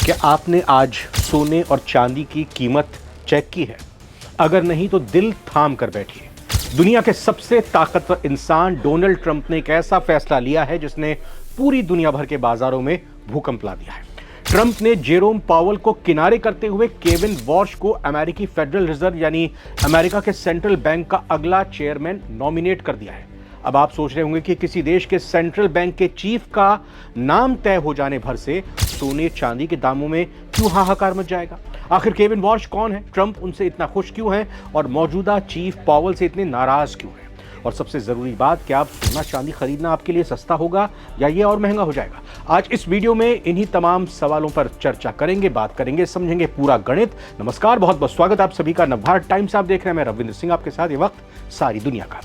क्या आपने आज सोने और चांदी की कीमत चेक की है? अगर नहीं तो दिल थाम कर बैठिए। दुनिया के सबसे ताकतवर इंसान डोनाल्ड ट्रंप ने एक ऐसा फैसला लिया है जिसने पूरी दुनिया भर के बाजारों में भूकंप ला दिया है। ट्रंप ने जेरोम पावेल को किनारे करते हुए केविन वॉश को अमेरिकी फेडरल रिजर्व यानी अमेरिका के सेंट्रल बैंक का अगला चेयरमैन नॉमिनेट कर दिया है। अब आप सोच रहे होंगे कि किसी देश के सेंट्रल बैंक के चीफ का नाम तय हो जाने भर से सोने चांदी के दामों में क्यों हाहाकार मच जाएगा? आखिर केविन वॉश कौन है? ट्रंप उनसे इतना खुश क्यों है और मौजूदा चीफ पावेल से इतने नाराज क्यों है? और सबसे जरूरी बात, क्या अब सोना चांदी खरीदना आपके लिए सस्ता होगा या ये और महंगा हो जाएगा? आज इस वीडियो में इन्हीं तमाम सवालों पर चर्चा करेंगे, बात करेंगे, समझेंगे पूरा गणित। नमस्कार, बहुत बहुत स्वागत आप सभी का। नवभारत टाइम्स आप देख रहे हैं, मैं रविंद्र सिंह आपके साथ। ये वक्त सारी दुनिया का।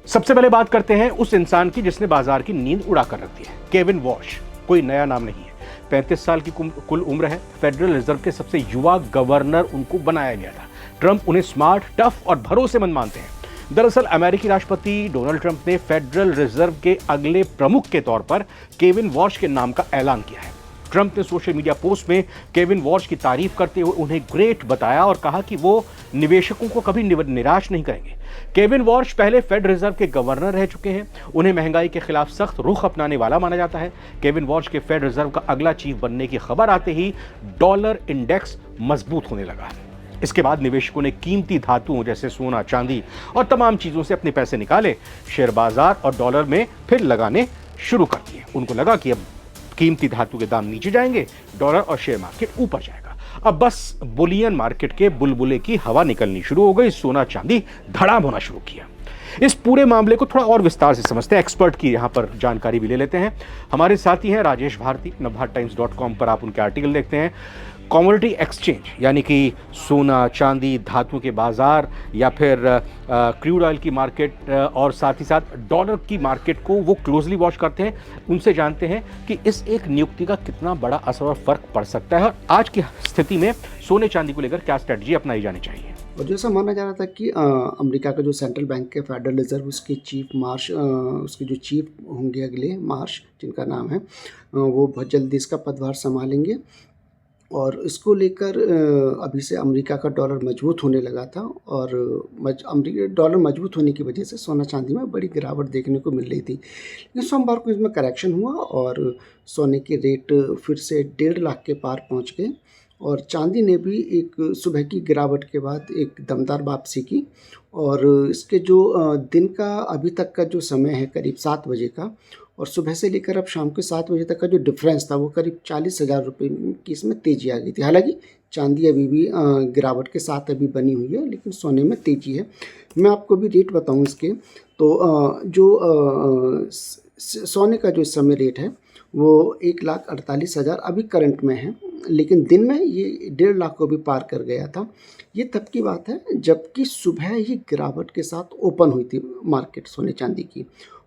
सबसे पहले बात करते हैं उस इंसान की जिसने बाजार की नींद उड़ा कर रख दी है। केविन वॉश कोई नया नाम नहीं है। 35 साल की कुल उम्र है। फेडरल रिजर्व के सबसे युवा गवर्नर उनको बनाया गया था। ट्रंप उन्हें स्मार्ट, टफ और भरोसेमंद मानते हैं। दरअसल अमेरिकी राष्ट्रपति डोनाल्ड ट्रंप ने फेडरल रिजर्व के अगले प्रमुख के तौर पर केविन वॉश के नाम का ऐलान किया है। ट्रंप ने सोशल मीडिया पोस्ट में केविन वॉश की तारीफ करते हुए उन्हें ग्रेट बताया और कहा कि वो निवेशकों को कभी निराश नहीं करेंगे। केविन वॉश पहले फेड रिजर्व के गवर्नर रह चुके हैं। उन्हें महंगाई के खिलाफ सख्त रुख अपनाने वाला माना जाता है। केविन वॉश के फेड रिजर्व का अगला चीफ बनने की खबर आते ही डॉलर इंडेक्स मजबूत होने लगा। इसके बाद निवेशकों ने कीमती धातुओं जैसे सोना, चांदी और तमाम चीजों से अपने पैसे निकाले, शेयर बाजार और डॉलर में फिर लगाने शुरू कर दिए। उनको लगा कि अब कीमती धातु के दाम नीचे जाएंगे, डॉलर और शेयर मार्केट ऊपर जाएगा। अब बस बुलियन मार्केट के बुलबुले की हवा निकलनी शुरू हो गई। सोना चांदी धड़ाम होना शुरू किया। इस पूरे मामले को थोड़ा और विस्तार से समझते हैं। एक्सपर्ट की यहां पर जानकारी भी ले लेते हैं। हमारे साथी हैं राजेश भारती। navbharattimes.com पर आप उनके आर्टिकल देखते हैं। कमोडिटी एक्सचेंज यानी कि सोना, चांदी, धातु के बाजार या फिर क्रूड ऑयल की मार्केट और साथ ही साथ डॉलर की मार्केट को वो क्लोजली वॉच करते हैं। उनसे जानते हैं कि इस एक नियुक्ति का कितना बड़ा असर और फर्क पड़ सकता है और आज की स्थिति में सोने चांदी को लेकर क्या स्ट्रेटजी अपनाई जानी चाहिए। और जैसा माना जा रहा था कि अमेरिका का जो सेंट्रल बैंक है फेडरल रिजर्व, उसके चीफ मार्श उसके जो चीफ होंगे अगले मार्श जिनका नाम है, वो बहुत जल्दी इसका पदभार संभालेंगे। और इसको लेकर अभी से अमेरिका का डॉलर मजबूत होने लगा था और अमेरिका डॉलर मजबूत होने की वजह से सोना चांदी में बड़ी गिरावट देखने को मिल रही थी। लेकिन सोमवार को इसमें करेक्शन हुआ और सोने के रेट फिर से 1.5 लाख के पार पहुंच गए और चांदी ने भी एक सुबह की गिरावट के बाद एक दमदार वापसी की। और इसके जो दिन का अभी तक का जो समय है करीब 7 बजे का, और सुबह से लेकर अब शाम के 7 बजे तक का जो डिफरेंस था वो करीब 40,000 रुपये की इसमें तेज़ी आ गई थी। हालांकि चांदी अभी भी गिरावट के साथ अभी बनी हुई है, लेकिन सोने में तेज़ी है। मैं आपको भी रेट बताऊं इसके, तो जो सोने का जो इस समय रेट है वो 1,48,000 अभी करंट में है, लेकिन दिन में ये 1.5 लाख को भी पार कर गया था। ये तब की बात है जबकि सुबह ही गिरावट के साथ ओपन हुई थी मार्केट सोने चांदी की,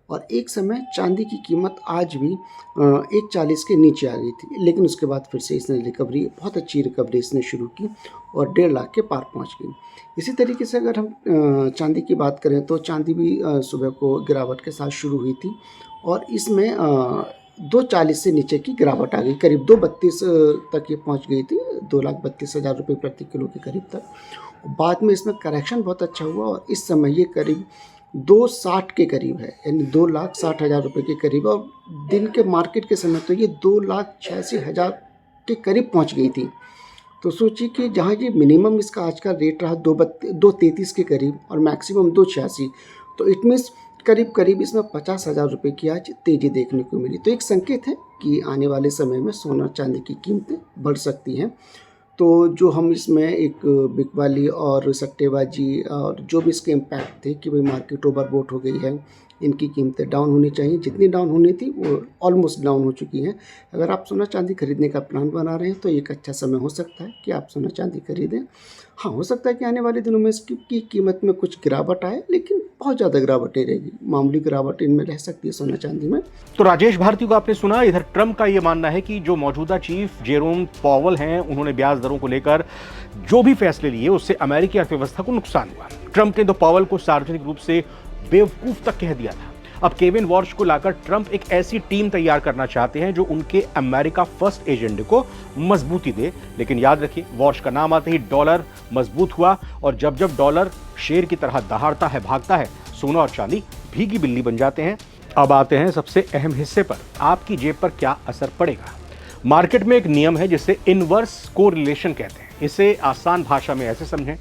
और एक समय चांदी की कीमत आज भी 1,40 के नीचे आ गई थी। लेकिन उसके बाद फिर से इसने रिकवरी, बहुत अच्छी रिकवरी इसने शुरू की और 1.5 लाख के पार पहुंच गई। इसी तरीके से अगर हम चांदी की बात करें तो चांदी भी सुबह को गिरावट के साथ शुरू हुई थी और इसमें 2,40 से नीचे की गिरावट आ गई, करीब 2,32 तक ये पहुंच गई थी, 2,32,000 रुपये प्रति किलो के करीब तक। बाद में इसमें करेक्शन बहुत अच्छा हुआ और इस समय ये करीब 2,60 के करीब है, यानी 2,60,000 रुपये के करीब। और दिन के मार्केट के समय तो ये 2,86,000 के करीब पहुंच गई थी। तो सोचिए कि जहां ये मिनिमम इसका आज का रेट रहा 2,33 के करीब और मैक्सिमम 2,86, तो इट मीन्स करीब इसमें 50,000 रुपये की आज तेज़ी देखने को मिली। तो एक संकेत है कि आने वाले समय में सोना चांदी की कीमतें बढ़ सकती हैं। तो जो हम इसमें एक बिकवाली और सट्टेबाजी और जो भी इसके इम्पैक्ट थे कि भाई मार्केट ओवरबोट हो गई है, इनकी कीमतें डाउन होनी चाहिए, जितनी डाउन होनी थी वो ऑलमोस्ट डाउन हो चुकी हैं। अगर आप सोना चांदी खरीदने का प्लान बना रहे हैं तो एक अच्छा समय हो सकता है कि आप सोना चांदी खरीदें। हाँ, हो सकता है कि आने वाले दिनों में इसकी कीमत में कुछ गिरावट आए, लेकिन बहुत ज़्यादा गिरावट नहीं रहेगी, मामूली गिरावट इनमें रह सकती है सोना चांदी में। तो राजेश भारती को आपने सुना। इधर ट्रंप का यह मानना है कि जो मौजूदा चीफ जेरोम पावेल हैं, उन्होंने ब्याज दरों को लेकर जो भी फैसले लिए उससे अमेरिकी अर्थव्यवस्था को नुकसान हुआ। ट्रंप ने तो पावेल को सार्वजनिक रूप से बेवकूफ तक कह दिया था। अब केविन वॉश को लाकर ट्रंप एक ऐसी टीम तैयार करना चाहते हैं जो उनके अमेरिका फर्स्ट एजेंडे को मजबूती दे। लेकिन याद रखिए, वॉश का नाम आते ही डॉलर मजबूत हुआ, और जब जब डॉलर शेर की तरह दहाड़ता है, भागता है, सोना और चांदी भीगी बिल्ली बन जाते हैं। अब आते हैं सबसे अहम हिस्से पर, आपकी जेब पर क्या असर पड़ेगा। मार्केट में एक नियम है जिसे इनवर्स कोरिलेशन कहते हैं। इसे आसान भाषा में ऐसे समझें,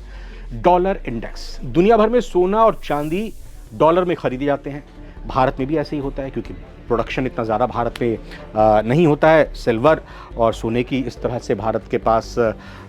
डॉलर इंडेक्स। दुनिया भर में सोना और चांदी डॉलर में खरीदे जाते हैं। भारत में भी ऐसे ही होता है, क्योंकि प्रोडक्शन इतना ज़्यादा भारत में नहीं होता है। सिल्वर और सोने की इस तरह से भारत के पास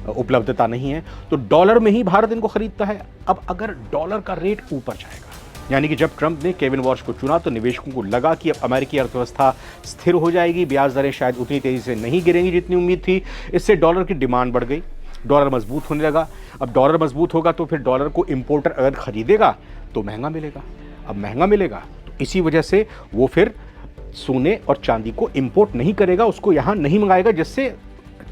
उपलब्धता नहीं है, तो डॉलर में ही भारत इनको खरीदता है। अब अगर डॉलर का रेट ऊपर जाएगा, यानी कि जब ट्रंप ने केविन वॉश को चुना तो निवेशकों को लगा कि अब अमेरिकी अर्थव्यवस्था स्थिर हो जाएगी, ब्याज दरें शायद उतनी तेजी से नहीं गिरेंगी जितनी उम्मीद थी। इससे डॉलर की डिमांड बढ़ गई, डॉलर मजबूत होने लगा। अब डॉलर मजबूत होगा तो फिर डॉलर को इंपोर्टर अगर खरीदेगा तो महंगा मिलेगा। अब महंगा मिलेगा तो इसी वजह से वो फिर सोने और चांदी को इंपोर्ट नहीं करेगा, उसको यहाँ नहीं मंगाएगा, जिससे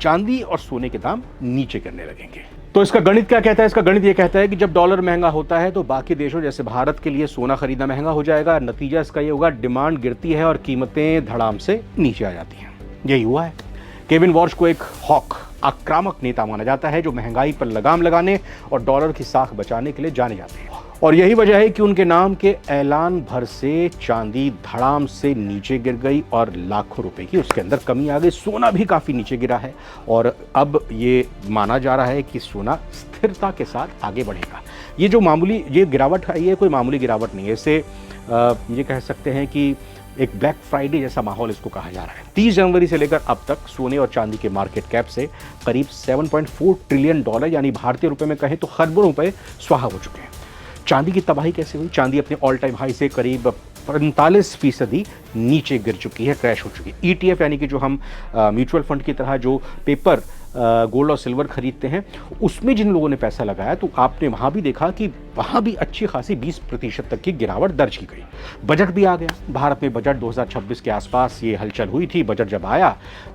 चांदी और सोने के दाम नीचे गिरने लगेंगे। तो इसका गणित क्या कहता है? इसका गणित ये कहता है कि जब डॉलर महंगा होता है तो बाकी देशों जैसे भारत के लिए सोना खरीदना महंगा हो जाएगा। नतीजा इसका ये होगा, डिमांड गिरती है और कीमतें धड़ाम से नीचे आ जाती हैं। यही हुआ है। केविन वॉश को एक हॉक, आक्रामक नेता माना जाता है जो महंगाई पर लगाम लगाने और डॉलर की साख बचाने के लिए जाने जाते हैं। और यही वजह है कि उनके नाम के ऐलान भर से चांदी धड़ाम से नीचे गिर गई और लाखों रुपए की उसके अंदर कमी आ गई। सोना भी काफ़ी नीचे गिरा है और अब ये माना जा रहा है कि सोना स्थिरता के साथ आगे बढ़ेगा। ये जो मामूली ये गिरावट है, ये कोई मामूली गिरावट नहीं है। इसे ये कह सकते हैं कि एक ब्लैक फ्राइडे जैसा माहौल इसको कहा जा रहा है। 30 जनवरी से लेकर अब तक सोने और चांदी के मार्केट कैप से करीब 7.4 ट्रिलियन डॉलर, यानी भारतीय रुपए में कहें तो खरबों रुपए स्वाहा हो चुके हैं। चांदी की तबाही कैसे हुई? चांदी अपने ऑल टाइम हाई से करीब 45% नीचे गिर चुकी है, क्रैश हो चुकी है। ETF यानी कि जो हम म्यूचुअल फंड की तरह जो पेपर गोल्ड और सिल्वर खरीदते हैं, उसमें जिन लोगों ने पैसा लगाया तो आपने वहाँ भी देखा कि वहाँ भी अच्छी खासी 20% तक की गिरावट दर्ज की गई। बजट भी आ गया। भारत में बजट 2026 के आसपास ये हलचल हुई थी। बजट जब आया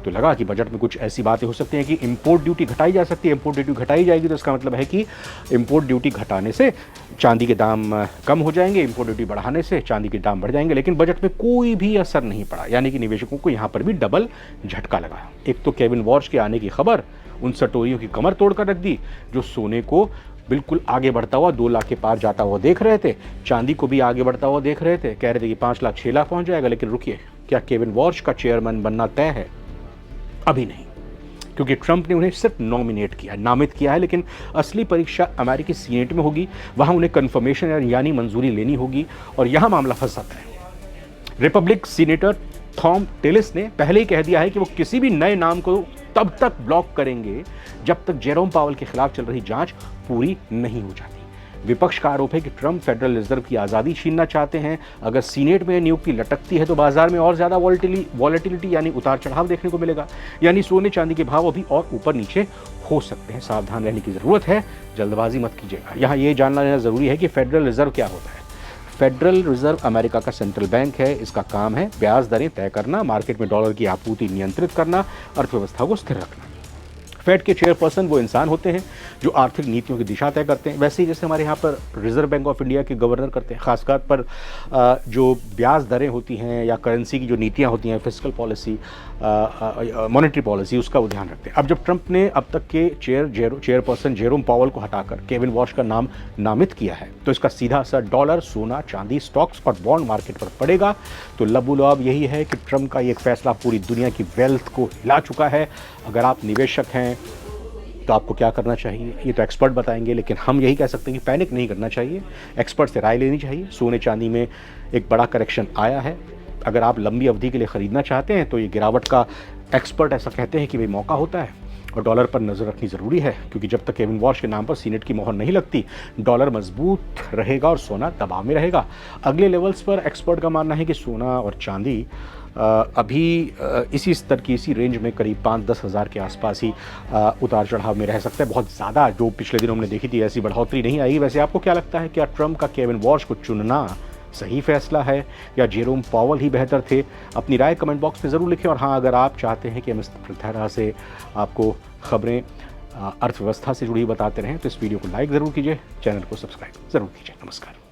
तो लगा कि बजट में कुछ ऐसी बातें हो सकती हैं कि इंपोर्ट ड्यूटी घटाई जा सकती है। इंपोर्ट ड्यूटी घटाई जाएगी तो इसका मतलब है कि इंपोर्ट ड्यूटी घटाने से चांदी के दाम कम हो जाएंगे, इंपोर्ट ड्यूटी बढ़ाने से चांदी के दाम बढ़ जाएंगे। लेकिन बजट में कोई भी असर नहीं पड़ा, यानी कि निवेशकों को यहाँ पर भी डबल झटका लगा। एक तो केविन वॉश के आने की खबर उन सटोरियों की कमर तोड़कर रख दी जो सोने को बिल्कुल आगे बढ़ता हुआ 2 लाख के पार जाता हुआ देख रहे थे, चांदी को भी आगे बढ़ता हुआ देख रहे थे, कह रहे थे कि 5 लाख 6 लाख पहुंच जाएगा। लेकिन रुकिए, क्या केविन वॉश का चेयरमैन बनना तय है? अभी नहीं, क्योंकि ट्रंप ने उन्हें सिर्फ नॉमिनेट किया, नामित किया है। लेकिन असली परीक्षा अमेरिकी सीनेट में होगी, वहां उन्हें कन्फर्मेशन यानी मंजूरी लेनी होगी और यहां मामला फंस जाता है। रिपब्लिक सीनेटर थॉम टिलिस ने पहले ही कह दिया है कि वो किसी भी नए नाम को तब तक ब्लॉक करेंगे जब तक जेरोम पावेल के खिलाफ चल रही जांच पूरी नहीं हो जाती। विपक्ष का आरोप है कि ट्रंप फेडरल रिजर्व की आज़ादी छीनना चाहते हैं। अगर सीनेट में नियुक्ति लटकती है तो बाजार में और ज़्यादा वॉलेटिलिटी यानी उतार चढ़ाव देखने को मिलेगा, यानी सोने चांदी के भाव अभी और ऊपर नीचे हो सकते हैं। सावधान रहने की ज़रूरत है, जल्दबाजी मत कीजिएगा। यहाँ ये जानना ज़रूरी है कि फेडरल रिजर्व क्या होता है। फेडरल रिजर्व अमेरिका का सेंट्रल बैंक है। इसका काम है ब्याज दरें तय करना, मार्केट में डॉलर की आपूर्ति नियंत्रित करना, अर्थव्यवस्था को स्थिर रखना। फेड के चेयरपर्सन वो इंसान होते हैं जो आर्थिक नीतियों की दिशा तय करते हैं, वैसे ही जैसे हमारे यहाँ पर रिजर्व बैंक ऑफ इंडिया के गवर्नर करते हैं। खासकर पर जो ब्याज दरें होती हैं या करेंसी की जो नीतियाँ होती हैं, फिस्कल पॉलिसी, मॉनेटरी पॉलिसी, उसका वो ध्यान रखते हैं। अब जब ट्रंप ने अब तक के चेयरपर्सन जेरोम पावेल को हटाकर केविन वॉश का नाम नामित किया है तो इसका सीधा असर डॉलर, सोना, चांदी, स्टॉक्स और बॉन्ड मार्केट पर पड़ेगा। तो लबुलाब यही है कि ट्रंप का ये फैसला पूरी दुनिया की वेल्थ को हिला चुका है। अगर आप निवेशक हैं तो आपको क्या करना चाहिए ये तो एक्सपर्ट बताएंगे, लेकिन हम यही कह सकते हैं कि पैनिक नहीं करना चाहिए, एक्सपर्ट से राय लेनी चाहिए। सोने चांदी में एक बड़ा करेक्शन आया है। अगर आप लंबी अवधि के लिए ख़रीदना चाहते हैं तो ये गिरावट का एक्सपर्ट ऐसा कहते हैं कि भाई मौका होता है और डॉलर पर नज़र रखनी ज़रूरी है, क्योंकि जब तक केविन वॉश के नाम पर सीनेट की मोहर नहीं लगती डॉलर मजबूत रहेगा और सोना दबाव में रहेगा। अगले लेवल्स पर एक्सपर्ट का मानना है कि सोना और चांदी अभी इसी स्तर की, इसी रेंज में करीब 5-10 हज़ार के आसपास ही उतार चढ़ाव में रह सकता है। बहुत ज़्यादा जो पिछले दिनों हमने देखी थी ऐसी बढ़ोतरी नहीं आई। वैसे आपको क्या लगता है, क्या ट्रंप का केविन वॉश को चुनना सही फैसला है या जेरोम पावेल ही बेहतर थे? अपनी राय कमेंट बॉक्स में ज़रूर लिखें। और हाँ, अगर आप चाहते हैं कि हम इस तरह से आपको खबरें अर्थव्यवस्था से जुड़ी बताते रहें तो इस वीडियो को लाइक ज़रूर कीजिए, चैनल को सब्सक्राइब ज़रूर कीजिए। नमस्कार।